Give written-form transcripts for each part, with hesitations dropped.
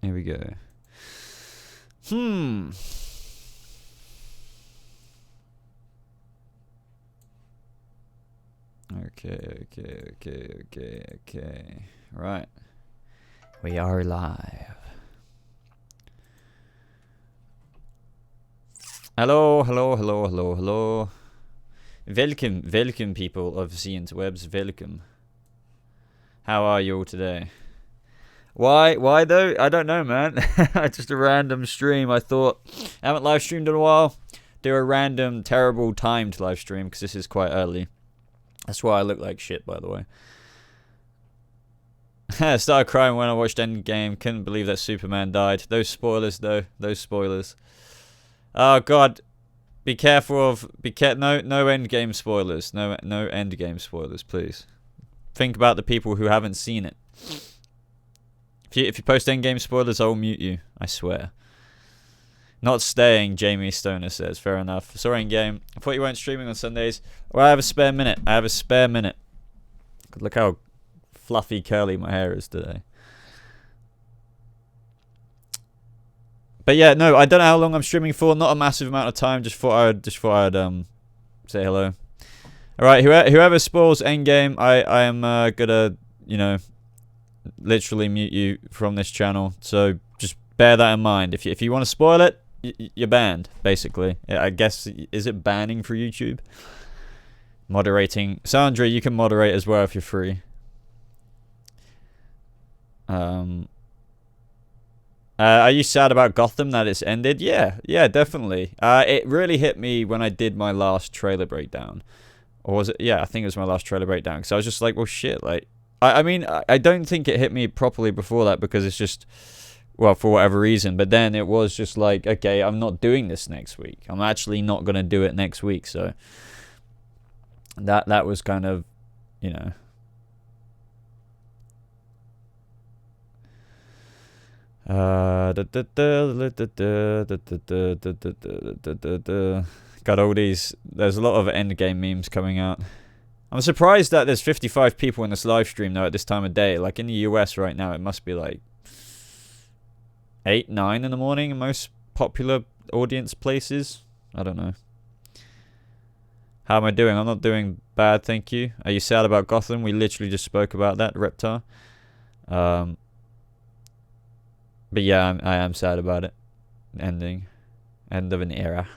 Here we go. Okay. Right. We are live. Hello. Welcome people of the interwebs, welcome. How are you all today? Why though? I don't know, man. Just a random stream. I thought, I haven't live streamed in a while. Do a random, terrible timed live stream because this is quite early. That's why I look like shit, by the way. I started crying when I watched Endgame. Couldn't believe that Superman died. Those spoilers, though. Those spoilers. Oh God, be careful of no Endgame spoilers. No Endgame spoilers, please. Think about the people who haven't seen it. If you post Endgame spoilers, I will mute you. I swear. Not staying, Jamie Stoner says. Fair enough. Sorry, Endgame. I thought you weren't streaming on Sundays. Well, I have a spare minute. Look how fluffy curly my hair is today. But yeah, no, I don't know how long I'm streaming for. Not a massive amount of time. Just thought I'd say hello. All right, whoever spoils Endgame, I am gonna, literally mute you from this channel. So just bear that in mind. If you want to spoil it, you're banned, basically. I guess, is it banning for YouTube? Moderating. Sandra, you can moderate as well if you're free. Are you sad about Gotham that it's ended? Yeah, definitely. It really hit me when I did my last trailer breakdown. Or was it? Yeah, I think it was my last trailer breakdown. Because I was just like, well, shit. Like, I mean, I don't think it hit me properly before that because it's just, well, for whatever reason. But then it was just like, okay, I'm not doing this next week. I'm actually not going to do it next week. So that was kind of, got all these. There's a lot of Endgame memes coming out. I'm surprised that there's 55 people in this live stream though at this time of day. Like in the US right now, it must be like 8, 9 in the morning in most popular audience places. I don't know. How am I doing? I'm not doing bad, thank you. Are you sad about Gotham? We literally just spoke about that, Reptar. But yeah, I am sad about it. End of an era.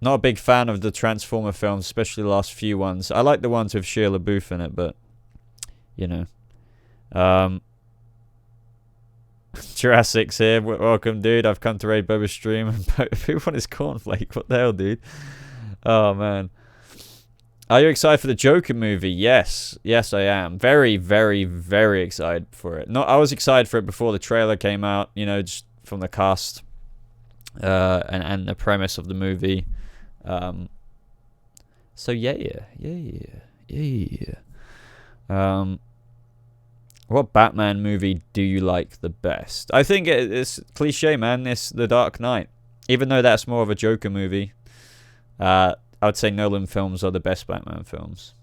Not a big fan of the Transformer films, especially the last few ones. I like the ones with Shia LaBeouf in it, but Jurassic's here. Welcome, dude. I've come to raid Boba's stream. Who won his cornflake? What the hell, dude? Oh man. Are you excited for the Joker movie? Yes, I am. Very, very, very excited for it. I was excited for it before the trailer came out. Just from the cast and the premise of the movie. So yeah. What Batman movie do you like the best? I think it's cliche, man. It's The Dark Knight. Even though that's more of a Joker movie, I would say Nolan films are the best Batman films.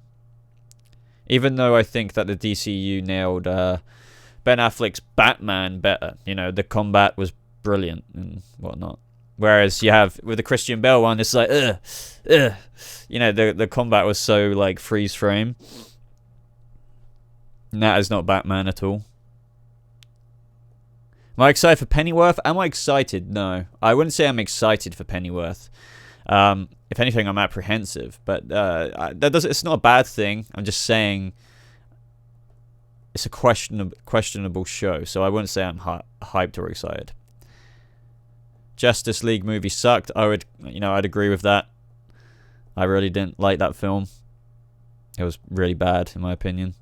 Even though I think that the DCU nailed Ben Affleck's Batman better. The combat was brilliant and whatnot. Whereas you have with the Christian Bale one, it's like, the combat was so like freeze frame. And that is not Batman at all. Am I excited for Pennyworth? Am I excited? No, I wouldn't say I'm excited for Pennyworth. If anything, I'm apprehensive. But it's not a bad thing. I'm just saying it's a questionable show, so I wouldn't say I'm hyped or excited. Justice League movie sucked. I'd agree with that. I really didn't like that film. It was really bad, in my opinion.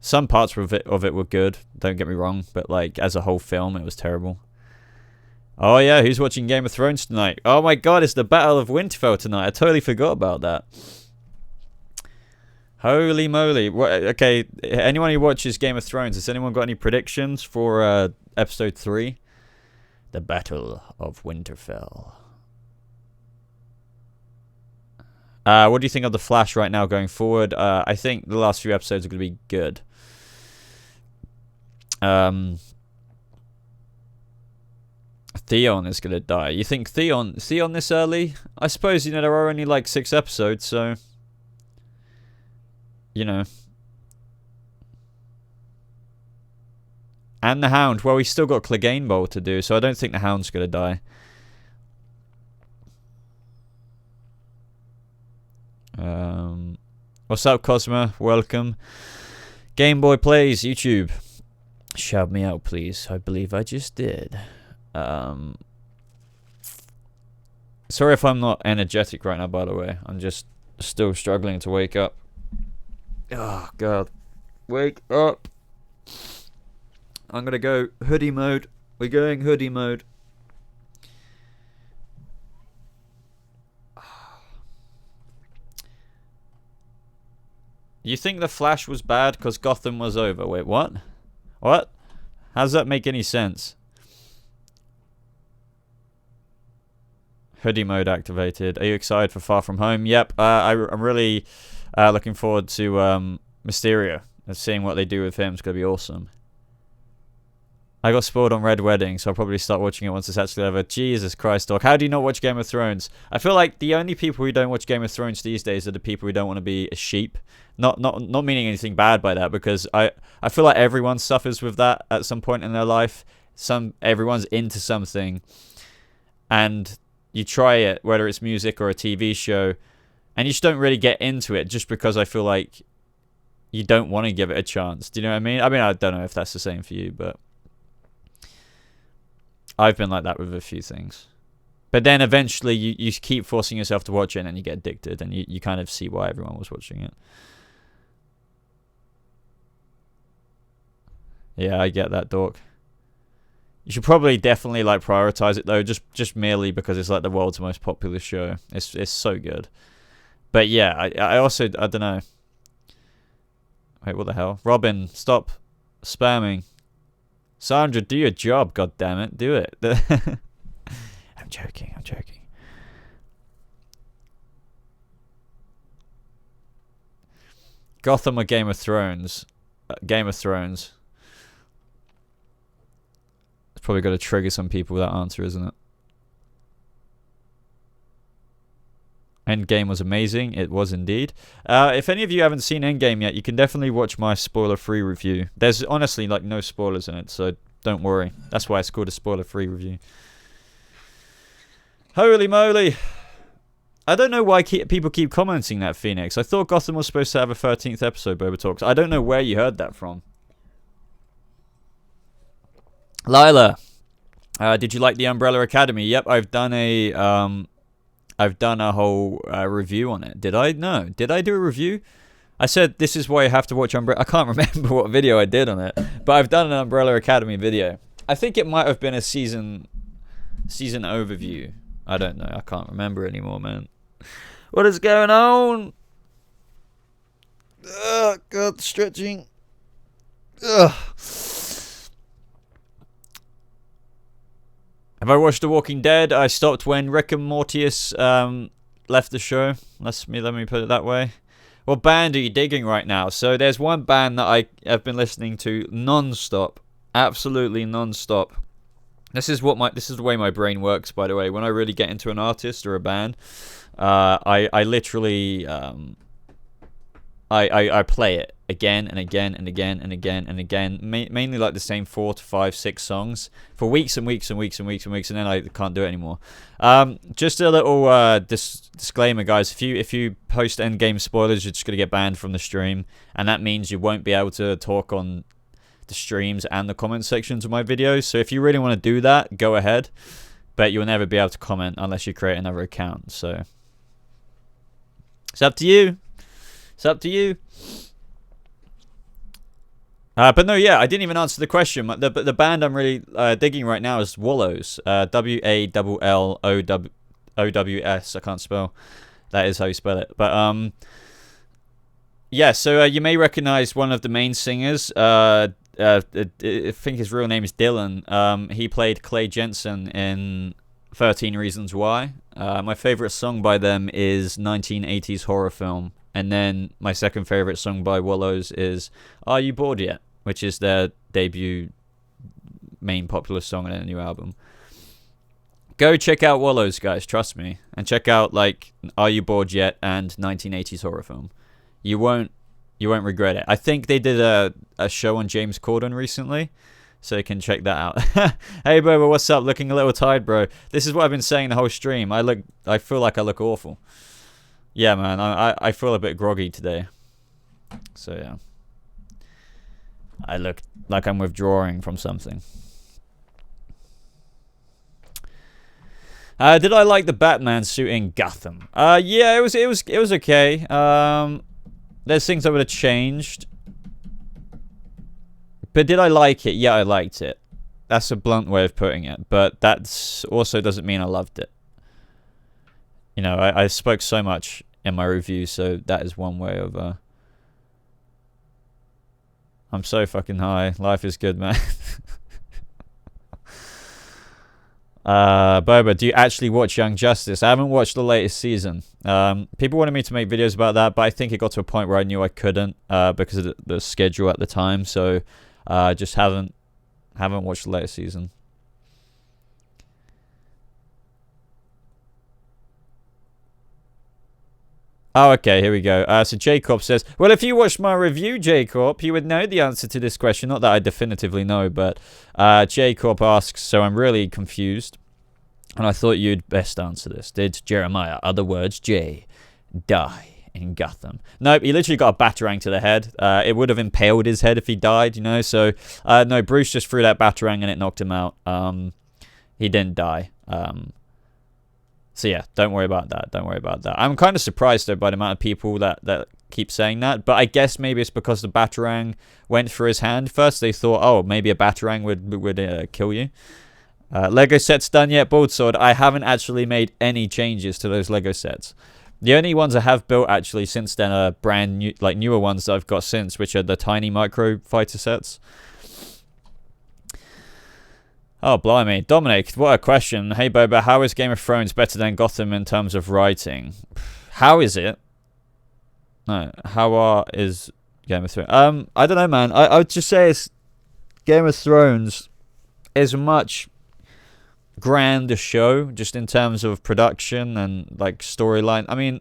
Some parts of it were good, don't get me wrong, but like as a whole film, it was terrible. Oh yeah, who's watching Game of Thrones tonight? Oh my god, it's the Battle of Winterfell tonight. I totally forgot about that. Holy moly. Okay, anyone who watches Game of Thrones, has anyone got any predictions for episode 3? The Battle of Winterfell. What do you think of The Flash right now going forward? I think the last few episodes are going to be good. Theon is gonna die. You think Theon this early? I suppose, you know, there are only like 6 episodes, so you know. And the Hound. Well, we still got Clegane Bowl to do, so I don't think the Hound's gonna die. What's up, Cosma? Welcome. Game Boy Plays YouTube. Shout me out, please. I believe I just did. Sorry if I'm not energetic right now, by the way. I'm just still struggling to wake up. Oh, God. Wake up. I'm going to go hoodie mode. We're going hoodie mode. You think The Flash was bad because Gotham was over? Wait, what? What? How does that make any sense? Hoodie mode activated. Are you excited for Far From Home? Yep. I'm really looking forward to Mysterio and seeing what they do with him. It's going to be awesome. I got spoiled on Red Wedding, so I'll probably start watching it once it's actually over. Jesus Christ, dog. How do you not watch Game of Thrones? I feel like the only people who don't watch Game of Thrones these days are the people who don't want to be a sheep. Not meaning anything bad by that, because I feel like everyone suffers with that at some point in their life. Everyone's into something, and you try it, whether it's music or a TV show, and you just don't really get into it just because I feel like you don't want to give it a chance. Do you know what I mean? I mean, I don't know if that's the same for you, but I've been like that with a few things. But then eventually you keep forcing yourself to watch it, and then you get addicted, and you kind of see why everyone was watching it. Yeah, I get that, Dork. You should probably definitely like prioritize it though, just merely because it's like the world's most popular show. It's so good. But yeah, I also, I don't know. Wait, what the hell? Robin, stop spamming. Sandra, do your job, god damn it. Do it. I'm joking. Gotham or Game of Thrones? Game of Thrones. It's probably got to trigger some people with that answer, isn't it? Endgame was amazing. It was indeed. If any of you haven't seen Endgame yet, you can definitely watch my spoiler-free review. There's honestly like no spoilers in it, so don't worry. That's why it's called a spoiler-free review. Holy moly! I don't know why people keep commenting that, Phoenix. I thought Gotham was supposed to have a 13th episode, Boba Talks. I don't know where you heard that from. Lila, did you like the Umbrella Academy? Yep, I've done a whole review on it. Did I? No. Did I do a review? I said this is why you have to watch Umbrella. I can't remember what video I did on it, but I've done an Umbrella Academy video. I think it might have been a season overview. I don't know. I can't remember anymore, man. What is going on? Ugh, God, stretching. Ugh. Have I watched The Walking Dead? I stopped when Rick and Mortius left the show. Let me put it that way. What band are you digging right now? So there's one band that I have been listening to non-stop, absolutely non-stop. This is the way my brain works, by the way. When I really get into an artist or a band, I literally I play it again and again and again and again and again, mainly like the same 4 to 5, 6 songs for weeks and weeks and weeks and weeks and weeks, and then I can't do it anymore. Just a little disclaimer, guys. If you post Endgame spoilers, you're just gonna get banned from the stream, and that means you won't be able to talk on the streams and the comment sections of my videos. So if you really want to do that, go ahead, but you'll never be able to comment unless you create another account. So it's up to you. It's up to you. But no, yeah, I didn't even answer the question. The band I'm really digging right now is Wallows. WALLOWS. I can't spell. That is how you spell it. But yeah. So you may recognize one of the main singers. I think his real name is Dylan. He played Clay Jensen in 13 Reasons Why. My favorite song by them is 1980s Horror Film. And then my second favorite song by Wallows is Are You Bored Yet?, which is their debut main popular song on their new album. Go check out Wallows, guys. Trust me, and check out like Are You Bored Yet and 1980s horror film. You won't regret it. I think they did a show on James Corden recently, so you can check that out. Hey, Boba, what's up? Looking a little tired, bro. This is what I've been saying the whole stream. I feel like I look awful. Yeah, man. I feel a bit groggy today. So yeah, I look like I'm withdrawing from something. Did I like the Batman suit in Gotham? Yeah, it was okay. There's things I would have changed. But did I like it? Yeah, I liked it. That's a blunt way of putting it. But that also doesn't mean I loved it. You know, I spoke so much in my review, so that is one way of... I'm so fucking high. Life is good, man. Boba, do you actually watch Young Justice? I haven't watched the latest season. People wanted me to make videos about that, but I think it got to a point where I knew I couldn't because of the schedule at the time. So just haven't watched the latest season. Oh, okay, here we go. So Jacob says, well, if you watched my review, Jacob, you would know the answer to this question. Not that I definitively know, but Jacob asks, so I'm really confused, and I thought you'd best answer this. Did Jeremiah, other words, J, die in Gotham? Nope, he literally got a batarang to the head. It would have impaled his head if he died, you know, so no, Bruce just threw that batarang and it knocked him out. He didn't die. So yeah, don't worry about that. Don't worry about that. I'm kind of surprised though by the amount of people that keep saying that. But I guess maybe it's because the batarang went through his hand first. They thought, oh, maybe a batarang would kill you. Lego sets done yet? Bald Sword. I haven't actually made any changes to those Lego sets. The only ones I have built actually since then are brand new, like newer ones that I've got since, which are the tiny micro fighter sets. Oh, blimey. Dominic, what a question. Hey, Boba, how is Game of Thrones better than Gotham in terms of writing? How is it? No, is Game of Thrones? I don't know, man. I would just say Game of Thrones is a much grander show, just in terms of production and, like, storyline. I mean,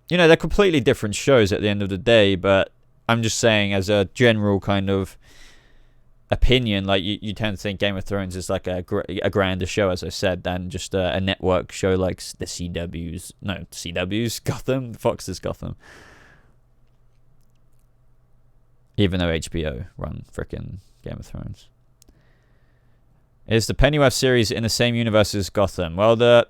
you know, they're completely different shows at the end of the day, but I'm just saying as a general kind of opinion, like you tend to think Game of Thrones is like a grander show, as I said, than just a network show like the CW's Gotham, Fox's Gotham. Even though HBO run frickin' Game of Thrones. Is the Pennyworth series in the same universe as Gotham? Well, the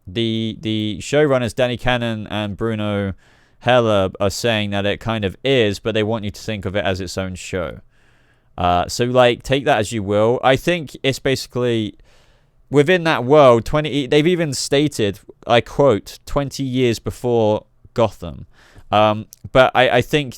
showrunners Danny Cannon and Bruno Heller are saying that it kind of is, but they want you to think of it as its own show. So, like, take that as you will. I think it's basically within that world. They've even stated, I quote, 20 years before Gotham. But I think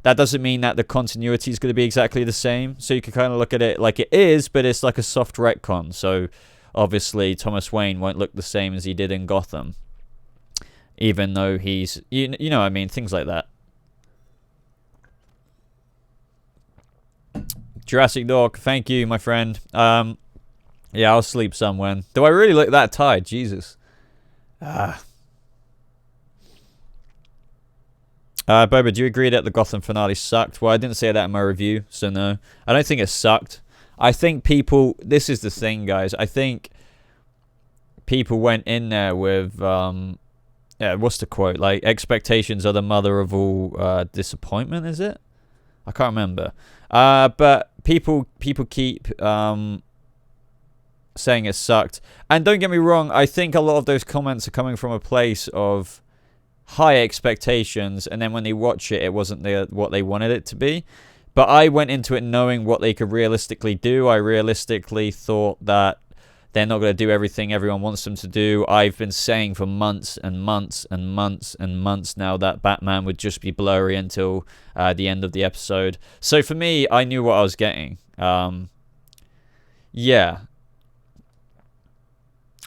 that doesn't mean that the continuity is going to be exactly the same. So you can kind of look at it like it is, but it's like a soft retcon. So obviously Thomas Wayne won't look the same as he did in Gotham, even though he's you know what I mean, things like that. Jurassic Dog, thank you, my friend. Yeah, I'll sleep somewhere. Do I really look that tired? Jesus. Boba, do you agree that the Gotham finale sucked? Well, I didn't say that in my review, so no. I don't think it sucked. I think people... This is the thing, guys. I think people went in there with... yeah, what's the quote? Like, expectations are the mother of all disappointment, is it? I can't remember. But people keep saying it sucked. And don't get me wrong, I think a lot of those comments are coming from a place of high expectations, and then when they watch it, it wasn't what they wanted it to be. But I went into it knowing what they could realistically do. I realistically thought that they're not going to do everything everyone wants them to do. I've been saying for months and months and months and months now that Batman would just be blurry until the end of the episode. So for me, I knew what I was getting. Yeah.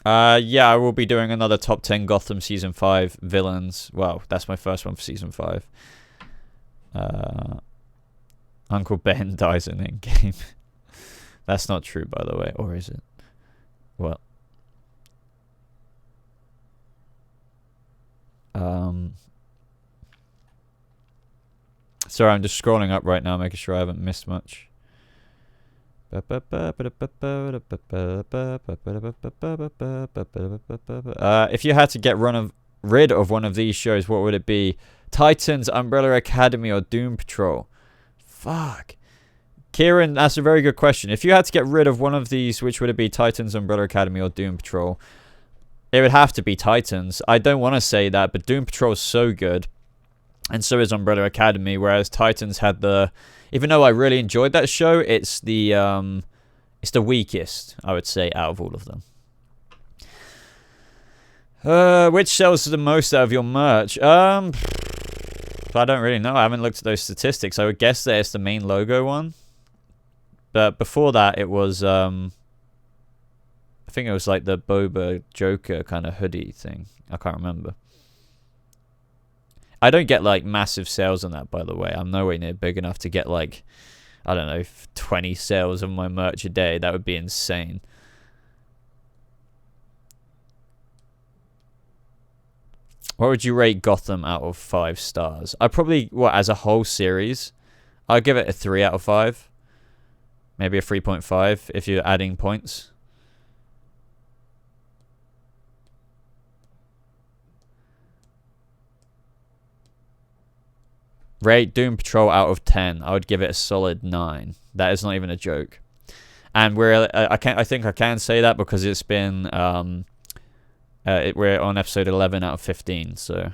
Yeah, I will be doing another top 10 Gotham Season 5 villains. Well, that's my first one for Season 5. Uncle Ben dies in Endgame. That's not true, by the way. Or is it? What? Sorry, I'm just scrolling up right now, making sure I haven't missed much. If you had to get rid of one of these shows, what would it be? Titans, Umbrella Academy, or Doom Patrol? Fuck. Kieran, that's a very good question. If you had to get rid of one of these, which would it be? Titans, Umbrella Academy, or Doom Patrol? It would have to be Titans. I don't want to say that, but Doom Patrol is so good. And so is Umbrella Academy, whereas Titans had the... Even though I really enjoyed that show, it's the weakest, I would say, out of all of them. Which sells the most out of your merch? I don't really know. I haven't looked at those statistics. I would guess that it's the main logo one. But before that, it was... I think it was like the Boba Joker kind of hoodie thing. I can't remember. I don't get like massive sales on that, by the way. I'm nowhere near big enough to get like, I don't know, 20 sales on my merch a day. That would be insane. What would you rate Gotham out of 5 stars? I probably, as a whole series, I'd give it a 3 out of 5. Maybe a 3.5 if you're adding points. Rate Doom Patrol out of 10. I would give it a solid 9. That is not even a joke. And I think I can say that because it's been we're on episode 11 out of 15. So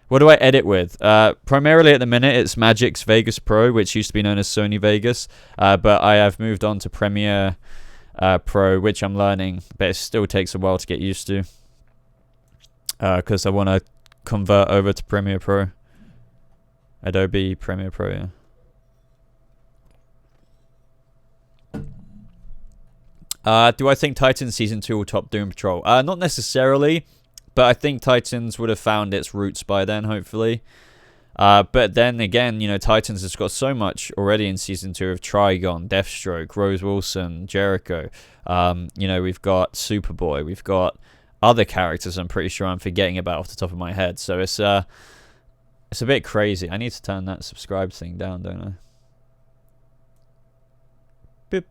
what do I edit with? Primarily at the minute it's Magic's Vegas Pro, which used to be known as Sony Vegas, but I have moved on to Premiere Pro, which I'm learning, but it still takes a while to get used to because I want to convert over to Premiere Pro. Adobe Premiere Pro, yeah. Do I think Titans Season 2 will top Doom Patrol? Not necessarily, but I think Titans would have found its roots by then, hopefully. But then again, you know, Titans has got so much already in Season 2 of Trigon, Deathstroke, Rose Wilson, Jericho. You know, we've got Superboy. We've got other characters I'm pretty sure I'm forgetting about off the top of my head. So it's a bit crazy. I need to turn that subscribe thing down, don't I? Boop.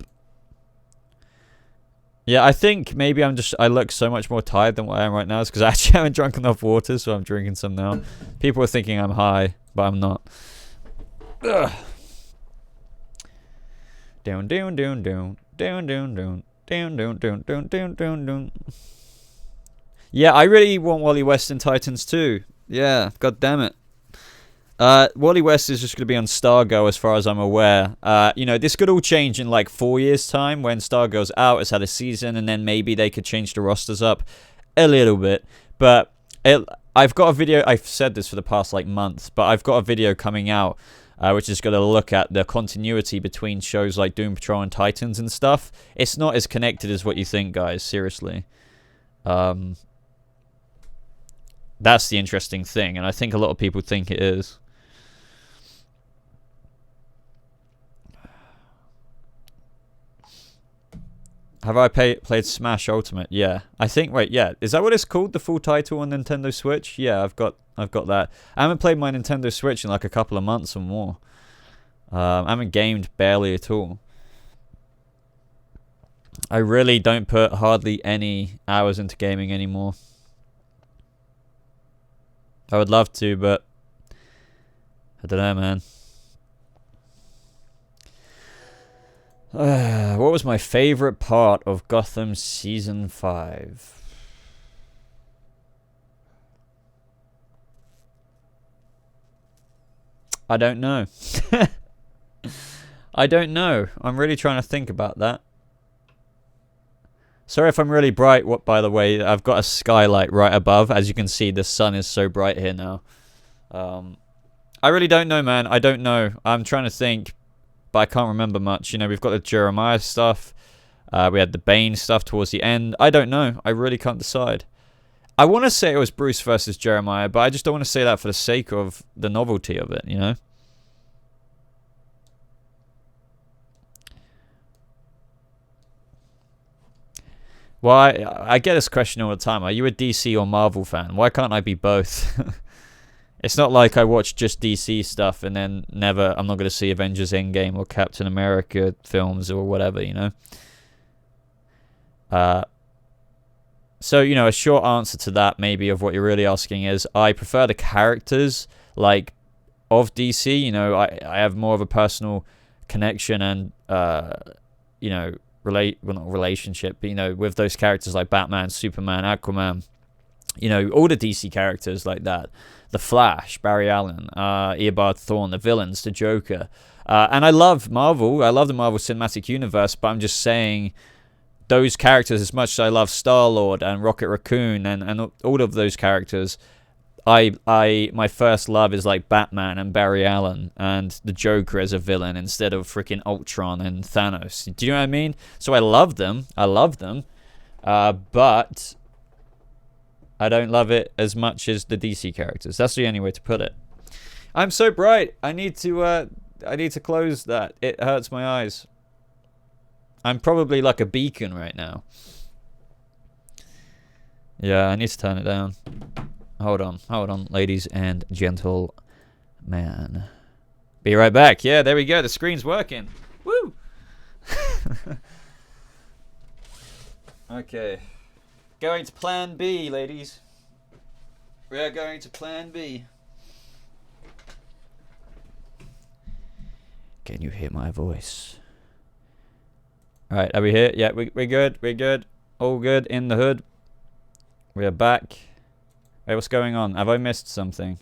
Yeah, I think maybe I look so much more tired than what I am right now. It's because I actually haven't drunk enough water, so I'm drinking some now. People are thinking I'm high, but I'm not. Ugh. Down, down, down, down, down, down, down, down, down, down, down, down, down, down. Yeah, I really want Wally West in Titans too. Yeah, god damn it. Wally West is just going to be on Stargirl as far as I'm aware. You know, this could all change in like 4 years' time when Stargirl's out, it's had a season, and then maybe they could change the rosters up a little bit. But I've got a video, I've said this for the past like month, but I've got a video coming out which is going to look at the continuity between shows like Doom Patrol and Titans and stuff. It's not as connected as what you think, guys, seriously. That's the interesting thing, and I think a lot of people think it is. Have I played Smash Ultimate? Yeah. I think, wait, yeah. Is that what it's called? The full title on Nintendo Switch? Yeah, I've got that. I haven't played my Nintendo Switch in like a couple of months or more. I haven't gamed barely at all. I really don't put hardly any hours into gaming anymore. I would love to, but I don't know, man. What was my favorite part of Gotham Season 5? I don't know. I don't know. I'm really trying to think about that. Sorry if I'm really bright. What, by the way, I've got a skylight right above. As you can see, the sun is so bright here now. I really don't know, man. I don't know. I'm trying to think, but I can't remember much. You know, we've got the Jeremiah stuff. We had the Bane stuff towards the end. I don't know. I really can't decide. I want to say it was Bruce versus Jeremiah, but I just don't want to say that for the sake of the novelty of it, you know? Well, I get this question all the time. Are you a DC or Marvel fan? Why can't I be both? It's not like I watch just DC stuff and then I'm not going to see Avengers Endgame or Captain America films or whatever, you know? So, you know, a short answer to that, maybe, of what you're really asking is, I prefer the characters, like, of DC. You know, I have more of a personal connection and, you know, not relationship, but, you know, with those characters like Batman, Superman, Aquaman, you know, all the DC characters like that. The Flash, Barry Allen, Eobard Thawne, the villains, the Joker. And I love Marvel. I love the Marvel Cinematic Universe, but I'm just saying those characters, as much as I love Star-Lord and Rocket Raccoon and all of those characters, my first love is like Batman and Barry Allen and the Joker as a villain instead of freaking Ultron and Thanos. Do you know what I mean? So I love them. But I don't love it as much as the DC characters. That's the only way to put it. I'm so bright. I need to close that. It hurts my eyes. I'm probably like a beacon right now. Yeah, I need to turn it down. Hold on, ladies and gentlemen. Be right back. Yeah, there we go. The screen's working. Woo! Okay. Going to plan B, ladies. We are going to plan B. Can you hear my voice? Alright, are we here? Yeah, we're good. We're good. All good in the hood. We are back. Hey, what's going on? Have I missed something?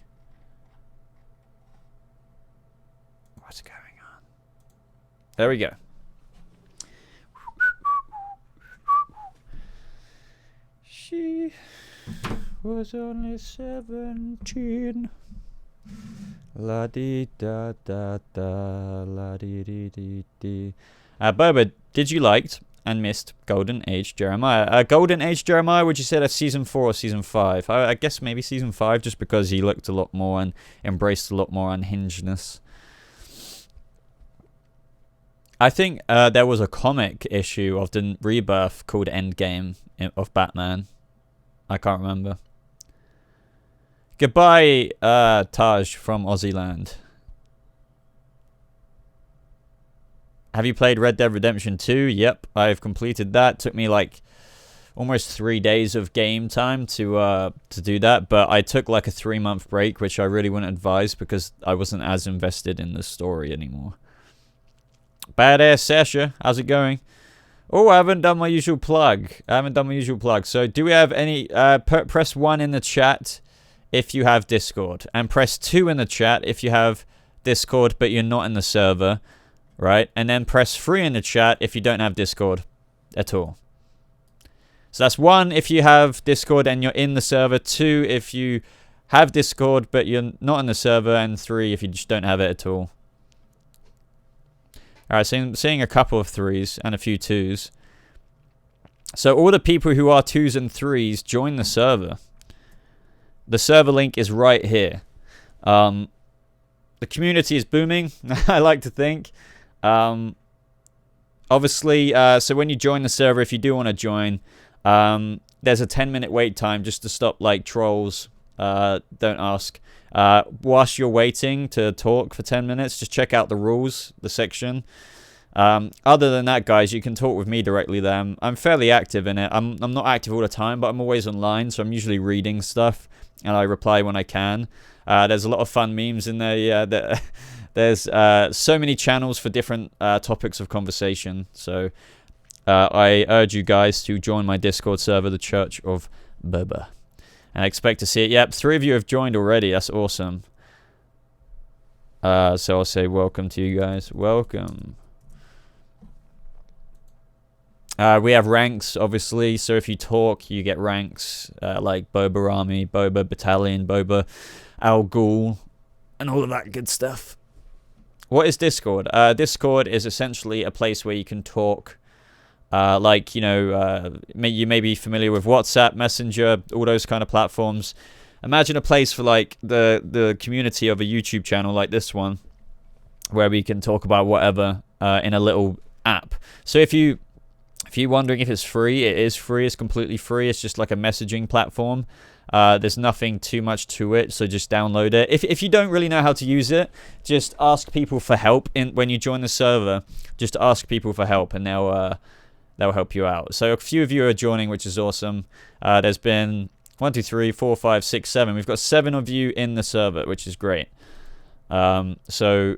What's going on? There we go. She was only 17. La di da da da, la di di di di. Boba, did you liked and missed Golden Age Jeremiah? Golden Age Jeremiah, would you say that's season 4 or season 5? I guess maybe season 5, just because he looked a lot more and embraced a lot more unhingedness. I think there was a comic issue of the Rebirth called Endgame of Batman. I can't remember. Goodbye, Taj from Aussieland. Have you played Red Dead Redemption 2? Yep, I've completed that. Took me like almost 3 days of game time to do that, but I took like a 3-month break, which I really wouldn't advise because I wasn't as invested in the story anymore. Badass Sasha, how's it going? Oh, I haven't done my usual plug. So do we have any... press 1 in the chat if you have Discord. And press 2 in the chat if you have Discord but you're not in the server. Right? And then press 3 in the chat if you don't have Discord at all. So that's 1 if you have Discord and you're in the server. 2 if you have Discord but you're not in the server. And 3 if you just don't have it at all. Alright, so I'm seeing a couple of 3s and a few 2s. So all the people who are 2s and 3s, join the server. The server link is right here. The community is booming, I like to think. Obviously, so when you join the server, if you do want to join, there's a 10-minute wait time just to stop like trolls. Don't ask. Whilst you're waiting to talk for 10 minutes, just check out the rules, the section. Other than that, guys, you can talk with me directly there. I'm fairly active in it. I'm not active all the time, but I'm always online, so I'm usually reading stuff, and I reply when I can. There's a lot of fun memes in there. Yeah, there's so many channels for different topics of conversation. So I urge you guys to join my Discord server, the Church of Boba. And I expect to see it. Yep, 3 of you have joined already. That's awesome. So I'll say welcome to you guys. Welcome. We have ranks, obviously. So if you talk, you get ranks like Boba Army, Boba Battalion, Boba Al Ghul, and all of that good stuff. What is Discord? Discord is essentially a place where you can talk. Like, you know, you may be familiar with WhatsApp, Messenger, all those kind of platforms. Imagine a place for like the community of a YouTube channel like this one, where we can talk about whatever in a little app. So if you If you're wondering if it's free, it is free. It's completely free. It's just like a messaging platform. There's nothing too much to it, so just download it. If you don't really know how to use it, just ask people for help. When you join the server, just ask people for help, and they'll help you out. So a few of you are joining, which is awesome. There's been 1, 2, 3, 4, 5, 6, 7. We've got 7 of you in the server, which is great. So,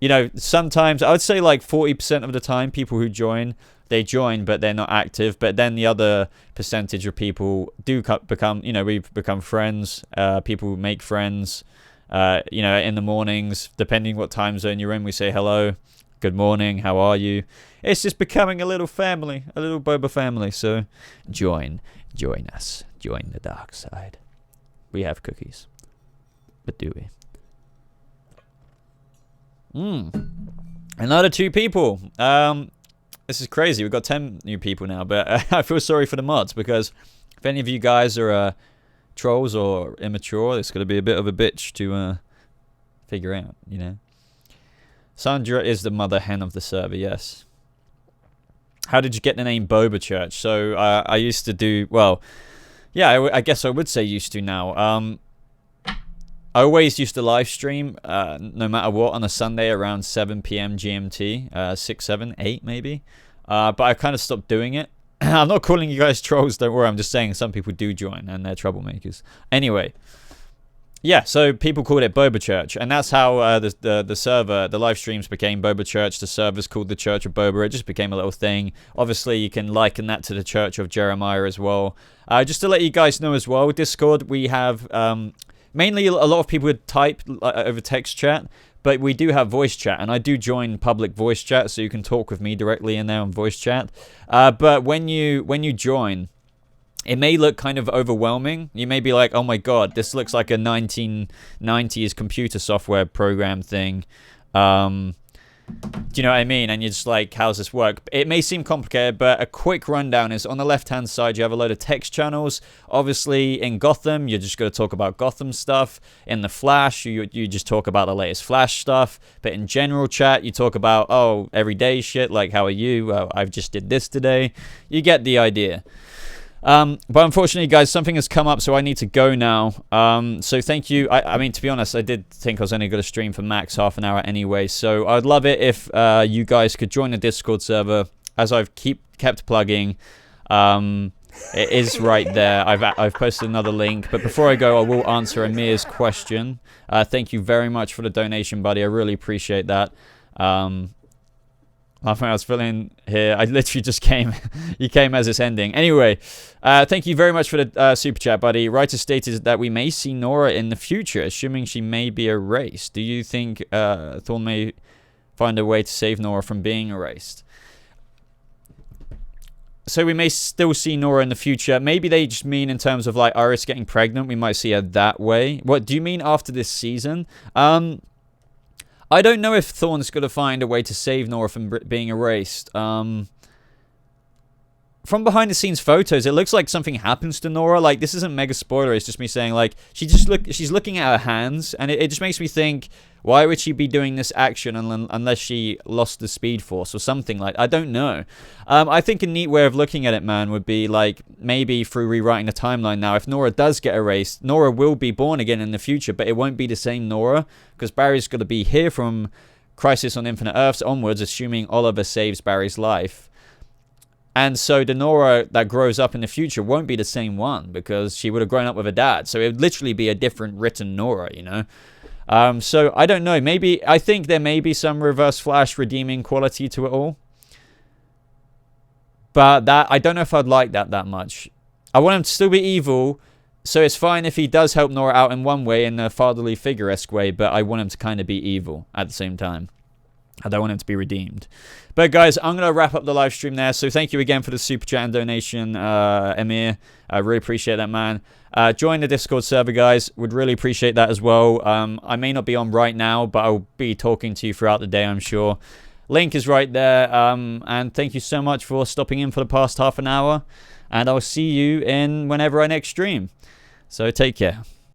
you know, sometimes I would say like 40% of the time, people who join, they join, but they're not active. But then the other percentage of people do become, you know, we've become friends. People make friends. You know, in the mornings, depending what time zone you're in, we say hello, good morning, how are you? It's just becoming a little family, a little Boba family. So join us, join the dark side. We have cookies, but do we? Another 2 people. This is crazy. We've got 10 new people now, but I feel sorry for the mods, because if any of you guys are trolls or immature, it's going to be a bit of a bitch to figure out, you know. Sandra is the mother hen of the server, yes. How did you get the name BobaChurch? So I used to do, well, yeah, I guess I would say used to now. I always used to live stream, no matter what, on a Sunday around 7 p.m. GMT, 6, 7, 8 maybe. But I kind of stopped doing it. I'm not calling you guys trolls, don't worry. I'm just saying some people do join, and they're troublemakers. Anyway, yeah, so people called it BobaChurch, and that's how the server, the live streams became BobaChurch. The server's called the Church of Boba. It just became a little thing. Obviously, you can liken that to the Church of Jeremiah as well. Just to let you guys know as well, Discord, we have... mainly, a lot of people would type over text chat, but we do have voice chat, and I do join public voice chat, so you can talk with me directly in there on voice chat. But when you join, it may look kind of overwhelming. You may be like, oh my god, this looks like a 1990s computer software program thing. Do you know what I mean? And you're just like, how's this work? It may seem complicated, but a quick rundown is on the left-hand side, you have a load of text channels. Obviously, in Gotham, you're just going to talk about Gotham stuff. In the Flash, you just talk about the latest Flash stuff. But in general chat, you talk about, oh, everyday shit, like, how are you? I've just did this today. You get the idea. But unfortunately, guys, something has come up, so I need to go now. So thank you. I mean, to be honest, I did think I was only going to stream for max half an hour anyway. So I'd love it if you guys could join the Discord server, as I've kept plugging. It is right there. I've posted another link. But before I go, I will answer Amir's question. Thank you very much for the donation, buddy. I really appreciate that. I think I was filling here. I literally just came. You came as it's ending. Anyway, thank you very much for the super chat, buddy. Writer stated that we may see Nora in the future, assuming she may be erased. Do you think Thorn may find a way to save Nora from being erased? So we may still see Nora in the future. Maybe they just mean in terms of like Iris getting pregnant. We might see her that way. What do you mean after this season? I don't know if Thorn's going to find a way to save Nora from being erased. From behind-the-scenes photos, it looks like something happens to Nora. Like, this isn't mega spoiler. It's just me saying, like, she's looking at her hands, and it just makes me think, why would she be doing this action unless she lost the speed force or something like that? I don't know. I think a neat way of looking at it, man, would be, like, maybe through rewriting the timeline now, if Nora does get erased, Nora will be born again in the future, but it won't be the same Nora, because Barry's going to be here from Crisis on Infinite Earths onwards, assuming Oliver saves Barry's life. And so the Nora that grows up in the future won't be the same one, because she would have grown up with a dad. So it would literally be a different written Nora, you know? So I don't know. I think there may be some Reverse Flash redeeming quality to it all. But I don't know if I'd like that much. I want him to still be evil, so it's fine if he does help Nora out in one way, in a fatherly figure-esque way, but I want him to kind of be evil at the same time. I don't want him to be redeemed. But guys, I'm going to wrap up the live stream there. So thank you again for the super chat and donation, Amir. I really appreciate that, man. Join the Discord server, guys. Would really appreciate that as well. I may not be on right now, but I'll be talking to you throughout the day, I'm sure. Link is right there. And thank you so much for stopping in for the past half an hour. And I'll see you in whenever I next stream. So take care.